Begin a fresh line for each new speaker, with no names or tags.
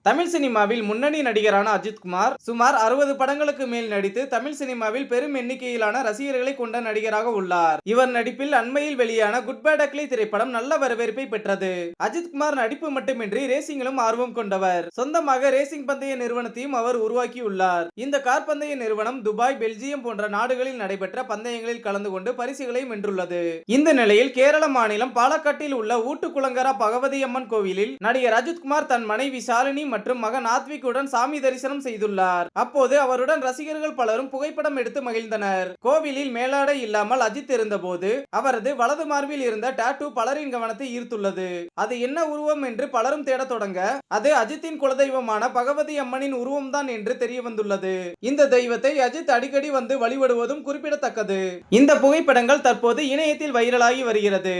தமிழ் சினிமாவில் முன்னணி நடிகரான அஜித்குமார் சுமார் 60 படங்களுக்கு மேல் நடித்து தமிழ் சினிமாவில் பெரும் எண்ணிக்கையிலான ரசிகர்களை கொண்ட நடிகராக உள்ளார். இவர் நடிப்பில் அண்மையில் வெளியான குட் பேட் அக்லி திரைப்படம் நல்ல வரவேற்பை பெற்றது. அஜித்குமார் நடிப்பு மட்டுமின்றி ரேசிங்கிலும் ஆர்வம் கொண்டவர். சொந்தமாக ரேசிங் பந்தய நிறுவனத்தையும் அவர் உருவாக்கியுள்ளார். இந்த கார் பந்தய நிறுவனம் துபாய், பெல்ஜியம் போன்ற நாடுகளில் நடைபெற்ற பந்தயங்களில் கலந்து கொண்டு பரிசுகளையும் வென்றுள்ளது. இந்த நிலையில் கேரள மாநிலம் பாலக்காட்டில் உள்ள ஊட்டுக்குளங்கரா பகவதி அம்மன் கோவிலில் நடிகர் அஜித்குமார் தன் மனைவி ஷாலினி மற்றும் மகன் ஆத்விக்குடன் சாமி தரிசனம் செய்துள்ளார். அப்போது அவருடன் ரசிகர்கள் பலரும் புகைப்படம் எடுத்து மகிழ்ந்தனர். கோவிலில் மேலாடை இல்லாமல் அஜித் இருந்தபோது அவரது வலது மார்பில் இருந்த டாட்டூ பலரின் கவனத்தை ஈர்த்துள்ளது. அது என்ன உருவம் என்று பலரும் தேட தொடங்க அது அஜித்தின் குலதெய்வமான பகவதி அம்மனின் உருவம்தான் என்று தெரிய வந்துள்ளது. இந்த தெய்வத்தை அஜித் அடிக்கடி வந்து வழிபடுவதும் குறிப்பிடத்தக்கது. இந்த புகைப்படங்கள் தற்போது இணையத்தில் வைரலாகி வருகிறது.